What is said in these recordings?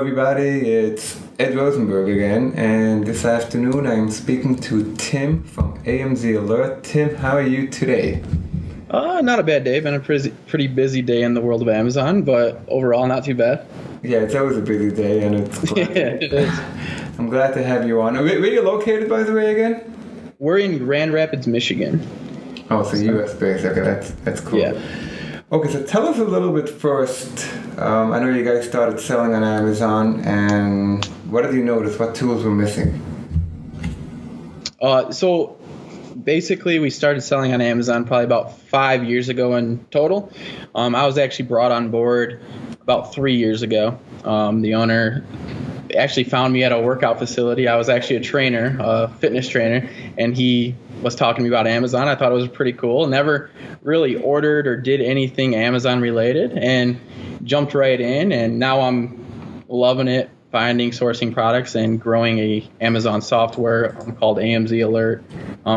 everybody, it's Ed Rosenberg again, and this afternoon I'm speaking to Tim from AMZalert. Tim, how are you today? Not a bad day. Been a pretty busy day in the world of Amazon, but overall not too bad. Yeah, it's always a busy day, and it's glad it is. I'm glad to have you on. Where are you located, by the way, again? We're in Grand Rapids, Michigan. Oh, so U.S. based. Okay, that's cool. Yeah. Okay, so tell us a little bit first. I know you guys started selling on Amazon, and what did you notice? What tools were missing? So basically, we started selling on Amazon probably about 5 years ago in total. I was actually brought on board about 3 years ago. The owner actually found me at a workout facility. I was actually a trainer, a fitness trainer, and he was talking to me about Amazon. I thought it was pretty cool. Never really ordered or did anything Amazon related, and jumped right in, and now I'm loving it, finding, sourcing products, and growing a Amazon software called AMZalert,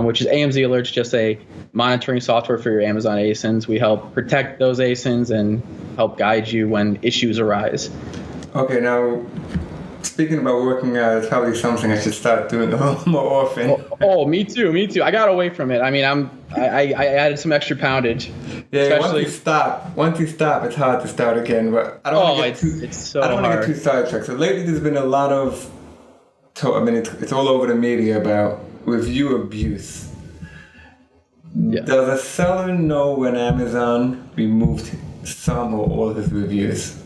which is AMZalert, just a monitoring software for your Amazon ASINs. We help protect those ASINs and help guide you when issues arise. Okay, now speaking about working out, it's probably something I should start doing a little more often. Oh, me too. I got away from it. I mean, I added some extra poundage. Yeah, especially, once you stop, it's hard to start again. But I don't want to get too sidetracked. So lately, there's been a lot of it's all over the media about review abuse. Yeah. Does a seller know when Amazon removed some or all his reviews?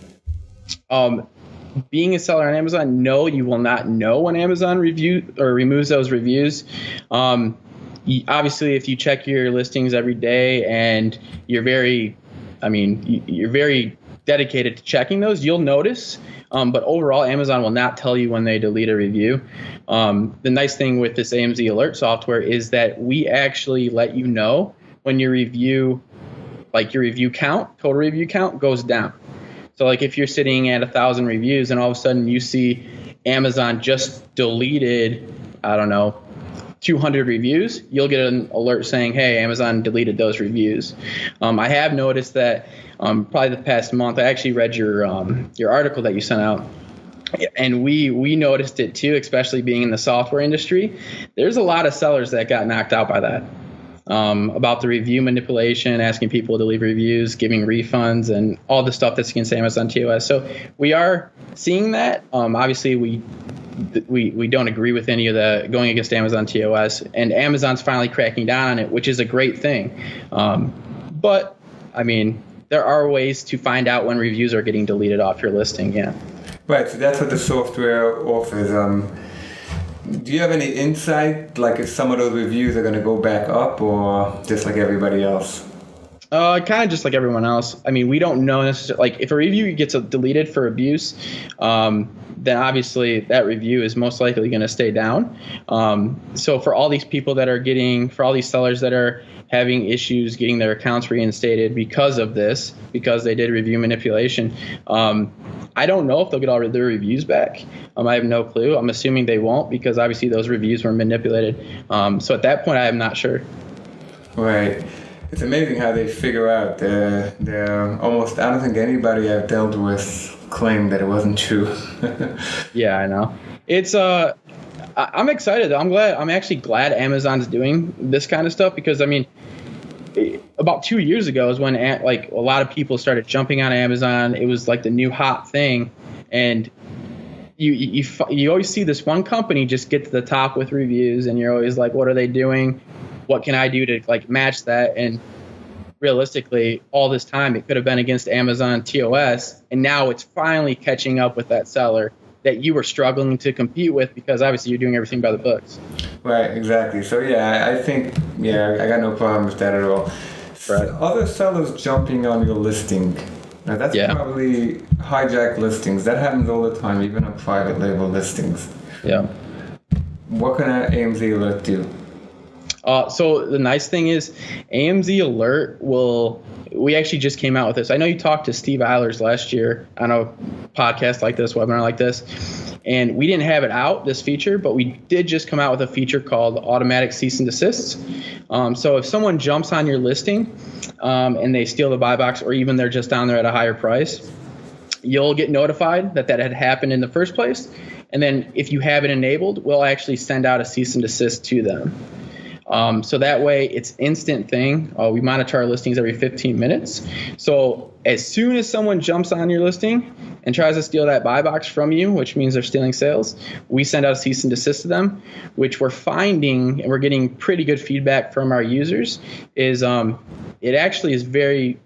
Being a seller on Amazon, no, you will not know when Amazon removes those reviews. Obviously, if you check your listings every day and you're very dedicated to checking those, you'll notice. But overall, Amazon will not tell you when they delete a review. The nice thing with this AMZalert software is that we actually let you know when your review count, total review count, goes down. So like if you're sitting at 1,000 reviews and all of a sudden you see Amazon just deleted, 200 reviews, you'll get an alert saying, hey, Amazon deleted those reviews. I have noticed that probably the past month, I actually read your article that you sent out. And we noticed it too, especially being in the software industry. There's a lot of sellers that got knocked out by that. About the review manipulation, asking people to leave reviews, giving refunds, and all the stuff that's against Amazon TOS. So we are seeing that. Obviously, we don't agree with any of the going against Amazon TOS, and Amazon's finally cracking down on it, which is a great thing. But I mean, there are ways to find out when reviews are getting deleted off your listing. Yeah. Right. So that's what the software offers. Do you have any insight, like if some of those reviews are going to go back up or just like everybody else? Kind of just like everyone else. I mean, we don't know necessarily, like if a review gets deleted for abuse, then obviously that review is most likely going to stay down. So for all these people that are for all these sellers that are having issues getting their accounts reinstated because of this, because they did review manipulation, I don't know if they'll get all their reviews back. I have no clue. I'm assuming they won't because obviously those reviews were manipulated. So at that point, I am not sure. Right. It's amazing how they figure out. They're almost, I don't think anybody I've dealt with claimed that it wasn't true. Yeah, I know. It's I'm excited. I'm actually glad Amazon's doing this kind of stuff because I mean, about 2 years ago is when like a lot of people started jumping on Amazon. It was like the new hot thing, and you always see this one company just get to the top with reviews, and you're always like, what are they doing? What can I do to like match that? And realistically, all this time it could have been against Amazon TOS, and now it's finally catching up with that seller that you were struggling to compete with because obviously you're doing everything by the books. Right, exactly. So yeah, I think, I got no problem with that at all. Right. Other sellers jumping on your listing, now that's probably hijack listings. That happens all the time, even on private label listings. Yeah. What can AMZalert do? So the nice thing is AMZalert we actually just came out with this. I know you talked to Steve Eilers last year on a podcast like this, webinar like this, and we didn't have it out, this feature, but we did just come out with a feature called automatic cease and desist. So if someone jumps on your listing and they steal the buy box, or even they're just down there at a higher price, you'll get notified that had happened in the first place. And then if you have it enabled, we'll actually send out a cease and desist to them. So that way it's instant thing. We monitor our listings every 15 minutes. So as soon as someone jumps on your listing and tries to steal that buy box from you, which means they're stealing sales, we send out a cease and desist to them, which we're finding, and we're getting pretty good feedback from our users, is it actually is very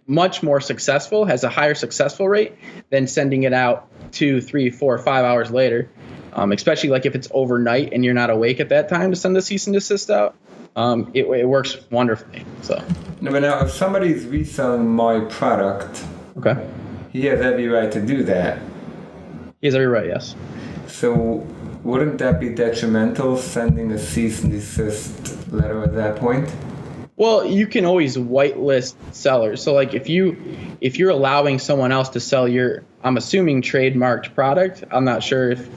much more successful, has a higher successful rate than sending it out 2, 3, 4, 5 hours later. Especially like if it's overnight and you're not awake at that time to send the cease and desist out. It works wonderfully. So. No, but now if somebody's reselling my product, okay, he has every right to do that. He has every right, yes. So wouldn't that be detrimental, sending a cease and desist letter at that point? Well, you can always whitelist sellers. So like if you're allowing someone else to sell your, I'm assuming, trademarked product. I'm not sure if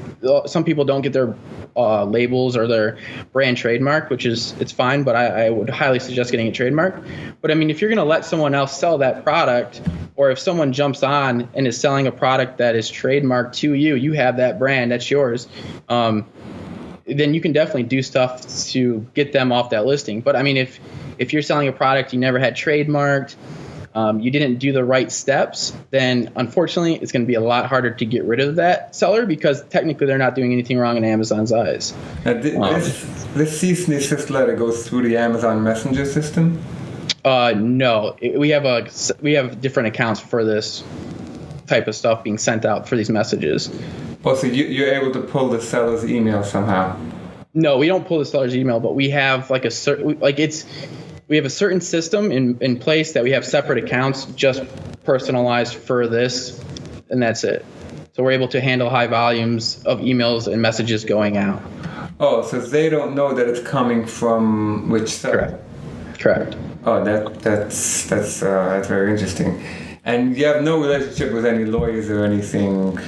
some people don't get their labels or their brand trademarked, which is, it's fine, but I would highly suggest getting it trademarked. But I mean, if you're going to let someone else sell that product, or if someone jumps on and is selling a product that is trademarked to you, you have that brand, that's yours. Then you can definitely do stuff to get them off that listing. But I mean, if you're selling a product you never had trademarked, you didn't do the right steps, then unfortunately it's going to be a lot harder to get rid of that seller, because technically they're not doing anything wrong in Amazon's eyes. This cease and desist letter goes through the Amazon Messenger system? No, we have different accounts for this type of stuff being sent out for these messages. Oh, so you're able to pull the seller's email somehow? No, we don't pull the seller's email, but we have we have a certain system in place that we have separate accounts just personalized for this, and that's it. So we're able to handle high volumes of emails and messages going out. Oh, so they don't know that it's coming from which seller? Correct. Oh, that's very interesting. And you have no relationship with any lawyers or anything?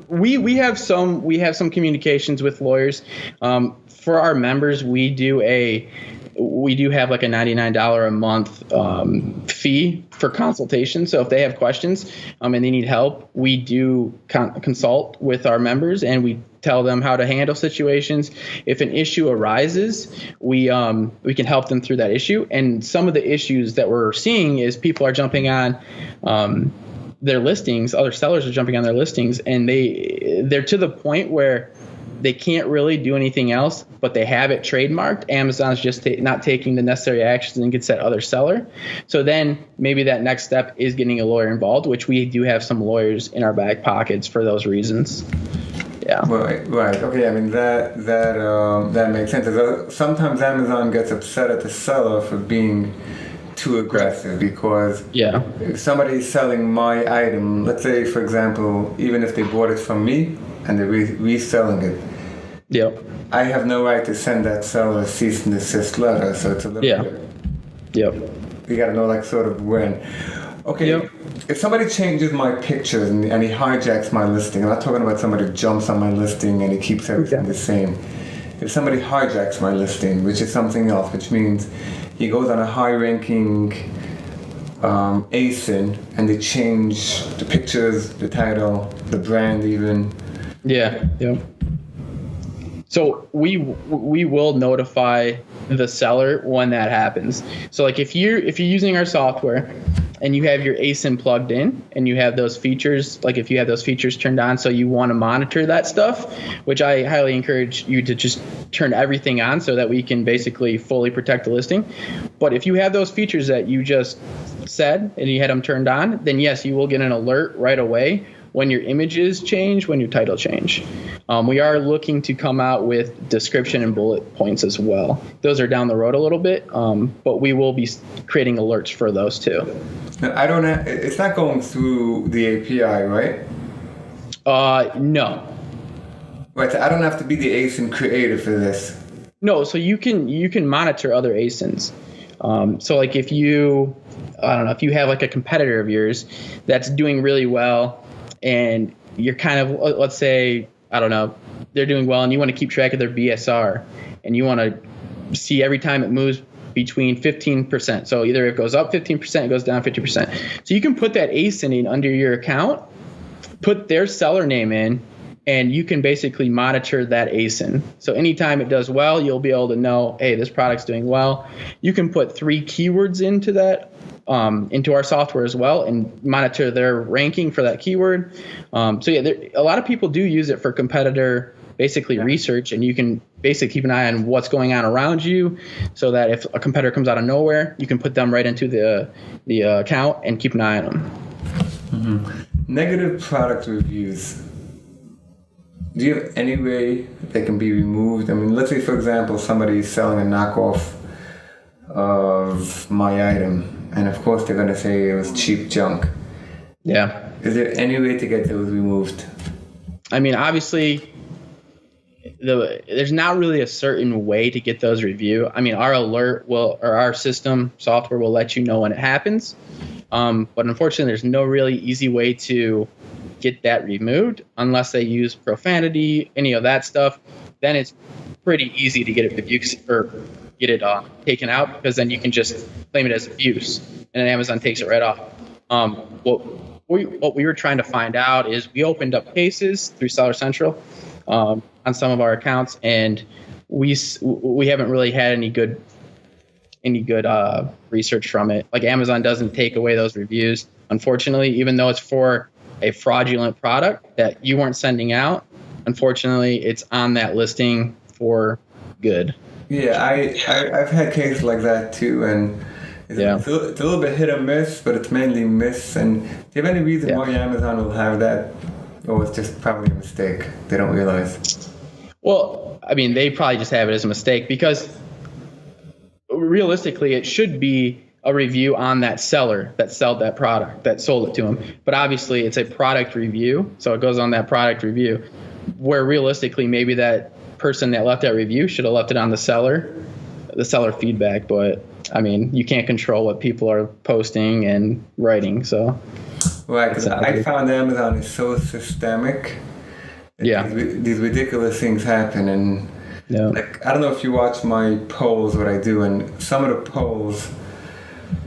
We have some communications with lawyers. For our members, we do have like a $99 a month fee for consultation. So if they have questions and they need help, we do consult with our members, and we tell them how to handle situations. If an issue arises, we can help them through that issue. And some of the issues that we're seeing is people are jumping on their listings. Other sellers are jumping on their listings, and they're to the point where they can't really do anything else, but they have it trademarked. Amazon's just not taking the necessary actions and gets that other seller. So then maybe that next step is getting a lawyer involved, which we do have some lawyers in our back pockets for those reasons. Yeah. Right. Okay. I mean that makes sense. Sometimes Amazon gets upset at the seller for being too aggressive, because if somebody's selling my item, let's say for example, even if they bought it from me and they're reselling it, I have no right to send that seller a cease and desist letter. So it's a little bit. You got to know like sort of when. Okay, if somebody changes my pictures and he hijacks my listing, I'm not talking about somebody who jumps on my listing and he keeps everything the same. If somebody hijacks my listing, which is something else, which means he goes on a high-ranking ASIN and they change the pictures, the title, the brand even. So we will notify the seller when that happens. So like if you're using our software and you have your ASIN plugged in and you have those features, like if you have those features turned on, so you want to monitor that stuff, which I highly encourage you to just turn everything on so that we can basically fully protect the listing. But if you have those features that you just said and you had them turned on, then yes, you will get an alert right away when your images change, when your title change. We are looking to come out with description and bullet points as well. Those are down the road a little bit, but we will be creating alerts for those too. Now, it's not going through the API, right? No. Right, so I don't have to be the ASIN creator for this. No, so you can monitor other ASINs. So like if you have like a competitor of yours that's doing really well, and you're kind of, let's say, they're doing well and you want to keep track of their BSR and you want to see every time it moves between 15%. So either it goes up 15%, it goes down 50%. So you can put that ASIN in under your account put their seller name in, and you can basically monitor that ASIN. So anytime it does well, you'll be able to know, hey, this product's doing well. You can put 3 keywords into that, into our software as well, and monitor their ranking for that keyword. So yeah, a lot of people do use it for competitor research, and you can basically keep an eye on what's going on around you, so that if a competitor comes out of nowhere, you can put them right into the account and keep an eye on them. Mm-hmm. Negative product reviews. Do you have any way they can be removed? I mean, let's say, for example, somebody is selling a knockoff of my item, and of course they're going to say it was cheap junk. Yeah. Is there any way to get those removed? I mean, obviously, there's not really a certain way to get those reviewed. I mean, our alert our system software will let you know when it happens. But unfortunately, there's no really easy way to get that removed unless they use profanity, any of that stuff. Then it's pretty easy to get it rebuked or get it taken out, because then you can just claim it as abuse, and then Amazon takes it right off. What we were trying to find out is, we opened up cases through Seller Central on some of our accounts, and we haven't really had any good research from it. Like, Amazon doesn't take away those reviews, unfortunately, even though it's for a fraudulent product that you weren't sending out. Unfortunately, it's on that listing for good. Yeah, I've had cases like that too, and it's a little bit hit or miss, but it's mainly miss. And do you have any reason why Amazon will have that, or it's just probably a mistake? They don't realize. Well, I mean, they probably just have it as a mistake, because realistically, it should be a review on that seller that sold that product, that sold it to them. But obviously, it's a product review, so it goes on that product review, where realistically, maybe that person that left that review should have left it on the seller feedback. But I mean, you can't control what people are posting and writing. So right, because I found Amazon is so systemic. These ridiculous things happen, and like, I don't know if you watch my polls, what I do, and some of the polls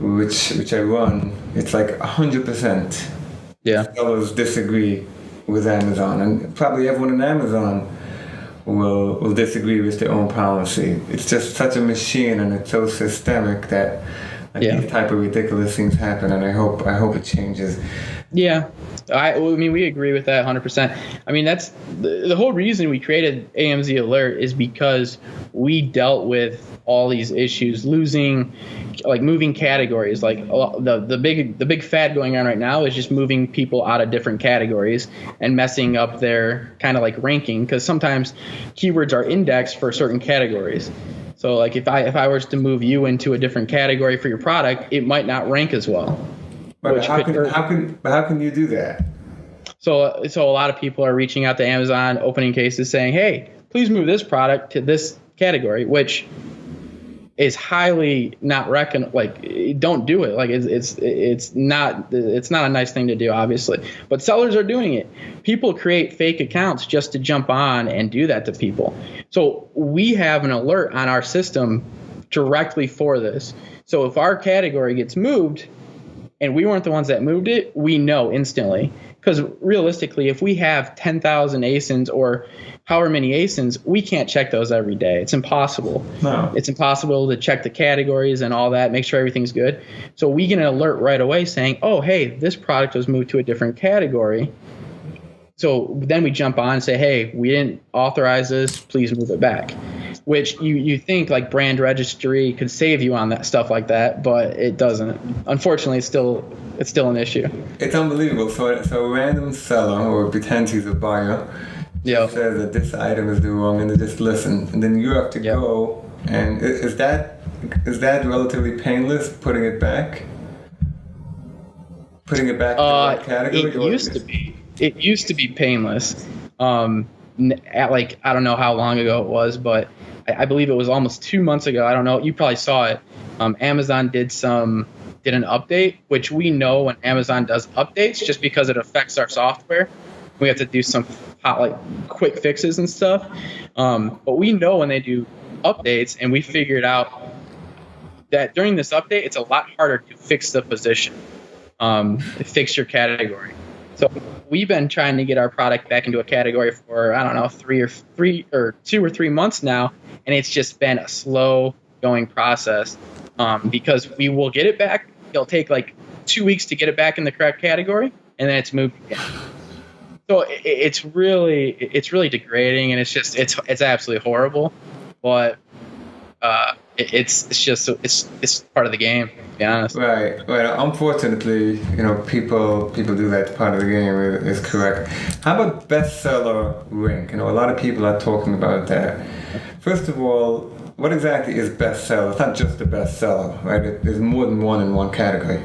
which I run, it's like 100%. Sellers disagree with Amazon, and probably everyone in Amazon will disagree with their own policy. It's just such a machine, and it's so systemic that these type of ridiculous things happen, and I hope it changes. Yeah, I mean, we agree with that 100%. I mean, that's the whole reason we created AMZalert, is because we dealt with all these issues, moving categories. Like, the big fad going on right now is just moving people out of different categories and messing up their kind of like ranking, because sometimes keywords are indexed for certain categories. So like, if I was to move you into a different category for your product, it might not rank as well. But how can you do that? So a lot of people are reaching out to Amazon, opening cases, saying, "Hey, please move this product to this category," which is highly not don't do it. Like, it's not a nice thing to do, obviously. But sellers are doing it. People create fake accounts just to jump on and do that to people. So we have an alert on our system directly for this. So if our category gets moved, and we weren't the ones that moved it, we know instantly. Because realistically, if we have 10,000 ASINs or however many ASINs, we can't check those every day. It's impossible. No. It's impossible to check the categories and all that, make sure everything's good. So we get an alert right away saying, oh, hey, this product was moved to a different category. So then we jump on and say, hey, we didn't authorize this, please move it back. Which you think like brand registry could save you on that stuff like that, but it doesn't. Unfortunately, it's still an issue. It's unbelievable. So a random seller, or pretends he's a buyer, says that this item is doing wrong, and they just listen, and then you have to go. And is that relatively painless, putting it back to the category? It used to be painless. I don't know how long ago it was, but I believe it was almost 2 months ago. I don't know. You probably saw it. Amazon did an update, which we know when Amazon does updates, just because it affects our software. We have to do some quick fixes and stuff. But we know when they do updates, and we figured out that during this update, it's a lot harder to fix the position, fix your category. So we've been trying to get our product back into a category for, I don't know, 2 or 3 months now. And it's just been a slow going process because we will get it back. It'll take like 2 weeks to get it back in the correct category, and then it's moved again. So it's really degrading, and it's absolutely horrible. But it's part of the game, to be honest. Right. Well, unfortunately, people do that. Part of the game is correct. How about Bestseller Rank? A lot of people are talking about that. First of all, what exactly is bestseller? It's not just a bestseller, right? There's more than one in one category.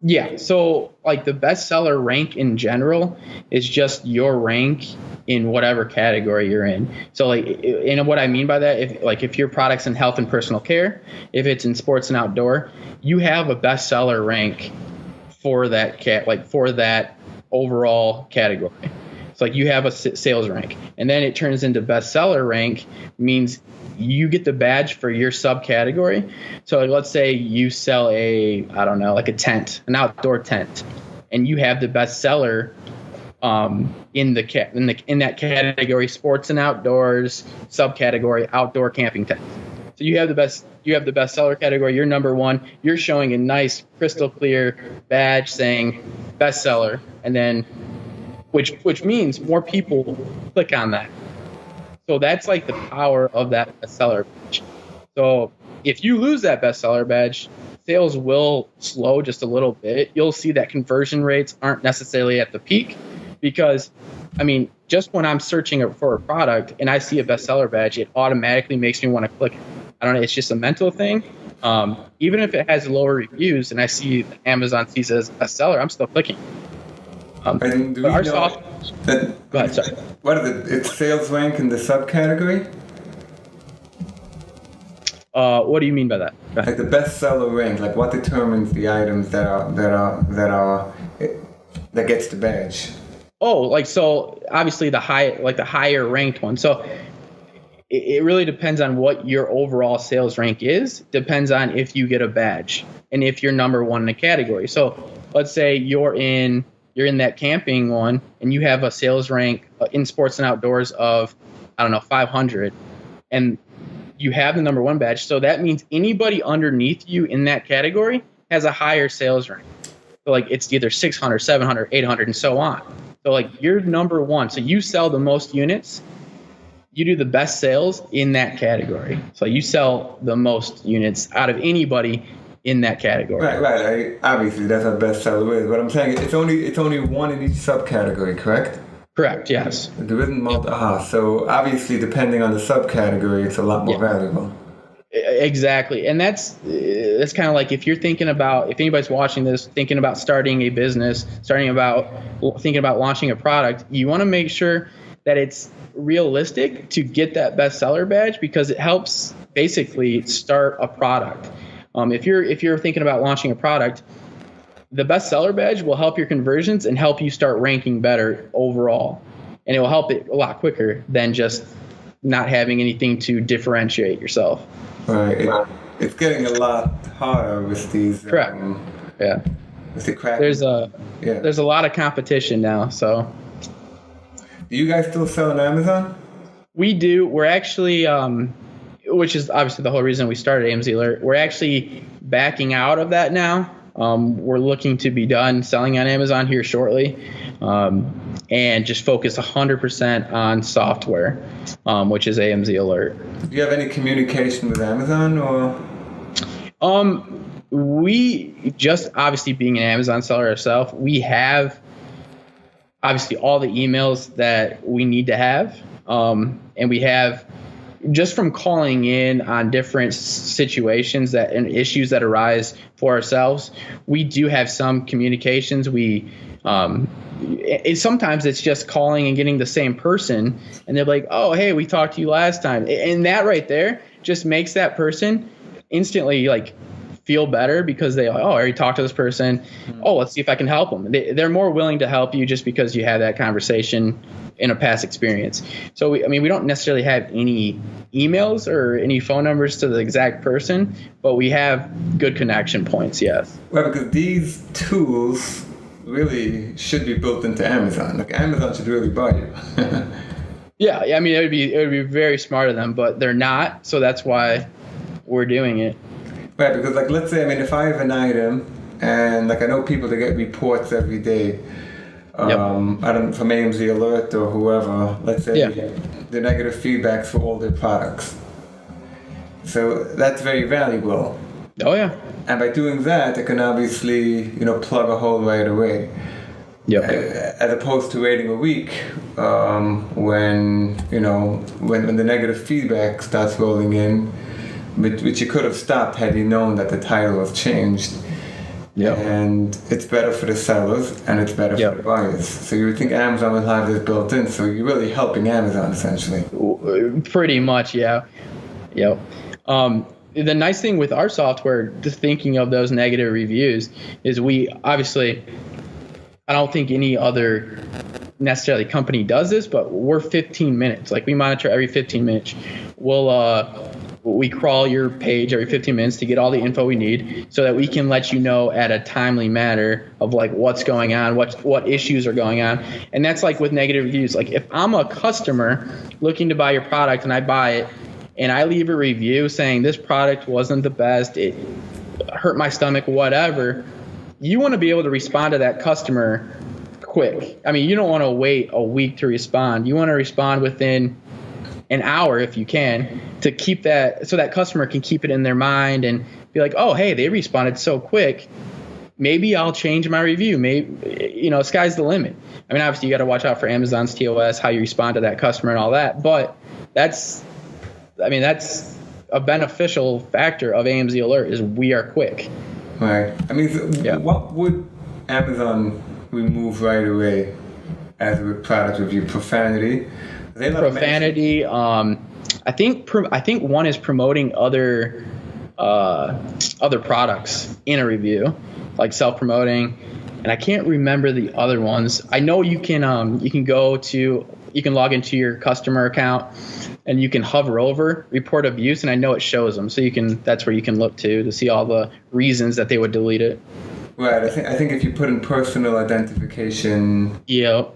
Yeah. So, like, the bestseller rank in general is just your rank in whatever category you're in. So, like, and what I mean by that, if your product's in health and personal care, if it's in sports and outdoor, you have a bestseller rank for that for that overall category. It's like you have a sales rank, and then it turns into bestseller rank, means you get the badge for your subcategory. So, like, let's say you sell like a tent, an outdoor tent, and you have the bestseller in that category, sports and outdoors, subcategory outdoor camping tent. So you have the bestseller category. You're number one. You're showing a nice crystal clear badge saying bestseller, and then which means more people click on that. So that's like the power of that bestseller badge. So if you lose that bestseller badge, sales will slow just a little bit. You'll see that conversion rates aren't necessarily at the peak because, just when I'm searching for a product and I see a bestseller badge, it automatically makes me want to click it. I don't know. It's just a mental thing. Even if it has lower reviews and I see Amazon sees it as a bestseller, I'm still clicking. Go ahead, sorry. What is it? It's sales rank in the subcategory? What do you mean by that? Like the bestseller rank, like what determines the items that gets the badge? Oh, like, so obviously the higher ranked one. So it really depends on what your overall sales rank is. Depends on if you get a badge and if you're number one in a category. So let's say you're in that camping one and you have a sales rank in sports and outdoors of, 500, and you have the number one badge. So that means anybody underneath you in that category has a higher sales rank. So like it's either 600, 700, 800, and so on. So like you're number one. So you sell the most units. You do the best sales in that category. So you sell the most units out of anybody in that category. Right. Obviously, that's what bestseller is. But I'm saying it's only one in each subcategory, correct? Correct. Yes. There isn't multiple. So obviously, depending on the subcategory, it's a lot more valuable. Exactly, and that's kind of like if anybody's watching this, thinking about starting a business, thinking about launching a product, you want to make sure that it's realistic to get that bestseller badge because it helps basically start a product. If you're thinking about launching a product, the bestseller badge will help your conversions and help you start ranking better overall, and it will help it a lot quicker than just not having anything to differentiate yourself. Right. It's getting a lot harder with these. Correct. Yeah. With the crack. There's a lot of competition now. So. Do you guys still sell on Amazon? We do. We're actually, which is obviously the whole reason we started AMZalert. We're actually backing out of that now. We're looking to be done selling on Amazon here shortly, and just focus 100% on software, which is AMZalert. Do you have any communication with Amazon or? We just obviously being an Amazon seller ourselves, we have obviously all the emails that we need to have, and we have just from calling in on different situations and issues that arise for ourselves. We do have some communications. Sometimes it's just calling and getting the same person, and they're like, "Oh, hey, we talked to you last time," and that right there just makes that person instantly like feel better because they I already talked to this person. Oh, let's see if I can help them. They're more willing to help you just because you had that conversation in a past experience. So we don't necessarily have any emails or any phone numbers to the exact person, but we have good connection points. Yes. Well, because these tools really should be built into Amazon. Like Amazon should really buy you. Yeah, I mean, it would be very smart of them, but they're not. So that's why we're doing it. Right, because like let's say, I mean, if I have an item, and like I know people that get reports every day, I don't know, from AMZalert or whoever. Let's say the negative feedbacks for all their products. So that's very valuable. Oh yeah. And by doing that, I can obviously, plug a hole right away. Yep. As opposed to waiting a week when the negative feedback starts rolling in, which you could have stopped had you known that the title was changed. Yeah. And it's better for the sellers and it's better for the buyers. So you would think Amazon will have this built in. So you're really helping Amazon essentially. Pretty much, yeah. Yep. The nice thing with our software, just thinking of those negative reviews, is we obviously, I don't think any other necessarily company does this, but we're 15 minutes. Like we monitor every 15 minutes. We crawl your page every 15 minutes to get all the info we need so that we can let you know at a timely manner of like what's going on, what issues are going on. And that's like with negative reviews. Like if I'm a customer looking to buy your product and I buy it and I leave a review saying this product wasn't the best, it hurt my stomach, whatever, you want to be able to respond to that customer quick. I mean, you don't want to wait a week to respond. You want to respond within an hour if you can, to keep that so that customer can keep it in their mind and be like, oh, hey, they responded so quick. Maybe I'll change my review. Maybe, sky's the limit. I mean, obviously you got to watch out for Amazon's TOS, how you respond to that customer and all that. But that's a beneficial factor of AMZalert is we are quick. Right. I mean, what would Amazon remove right away as a product review? Profanity? Profanity. I think one is promoting other products in a review, like self-promoting, and I can't remember the other ones. I know you can log into your customer account and you can hover over report abuse, and I know it shows them, so that's where you can look to see all the reasons that they would delete it. Right. I think if you put in personal identification. Yep.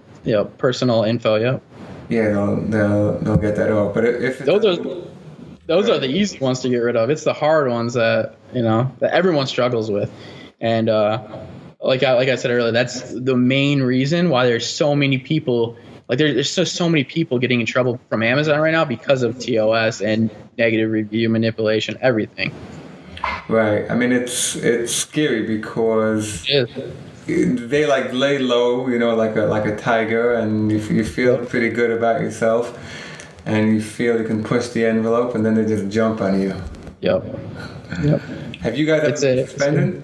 Personal info. Yep. Yeah, they'll get that off. But if those are the easy ones to get rid of. It's the hard ones that that everyone struggles with, and like I said earlier, that's the main reason why there's so many people. Like there's so many people getting in trouble from Amazon right now because of TOS and negative review manipulation, everything. Right. I mean, it's scary because. They like lay low, like a tiger, and you feel pretty good about yourself, and you feel you can push the envelope, and then they just jump on you. Yep. Have you guys ever been suspended?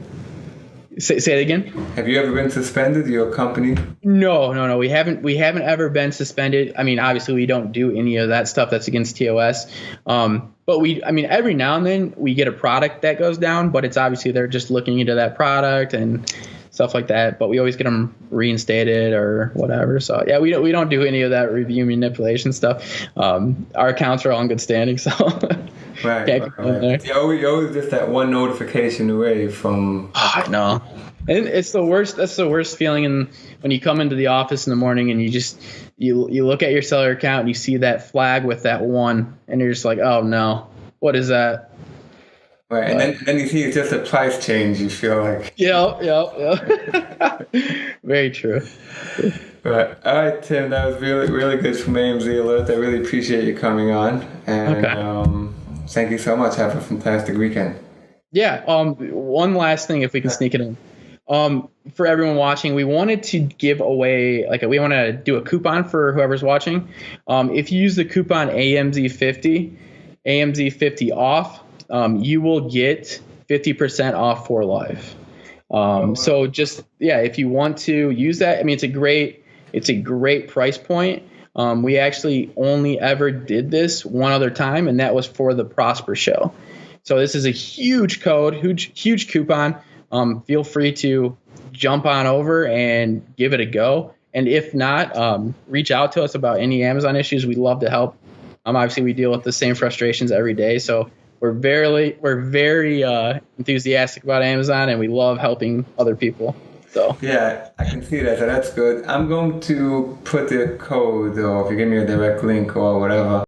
Say it again. Have you ever been suspended, your company? No. We haven't ever been suspended. I mean, obviously we don't do any of that stuff that's against TOS. But every now and then we get a product that goes down, but it's obviously they're just looking into that product and stuff like that, but we always get them reinstated or whatever. So yeah, we don't do any of that review manipulation stuff. Our accounts are all in good standing, so right. You're always just that one notification away from. Oh, I know, and it's the worst. That's the worst feeling when you come into the office in the morning and you look at your seller account and you see that flag with that one, and you're just like, oh no, what is that? Right, and then you see it's just a price change. You feel like. Yeah. Very true. Right. All right, Tim. That was really, really good from AMZalert. I really appreciate you coming on, and thank you so much. Have a fantastic weekend. Yeah. One last thing, if we can sneak it in. For everyone watching, we wanted to give away, we want to do a coupon for whoever's watching. If you use the coupon AMZ50 off. You will get 50% off for life. So just, if you want to use that, I mean, it's a great price point. We actually only ever did this one other time, and that was for the Prosper Show. So this is a huge code, huge coupon. Feel free to jump on over and give it a go. And if not, reach out to us about any Amazon issues. We'd love to help. Obviously we deal with the same frustrations every day. So we're very enthusiastic about Amazon, and we love helping other people. So yeah, I can see that. So that's good. I'm going to put the code, or if you give me a direct link or whatever,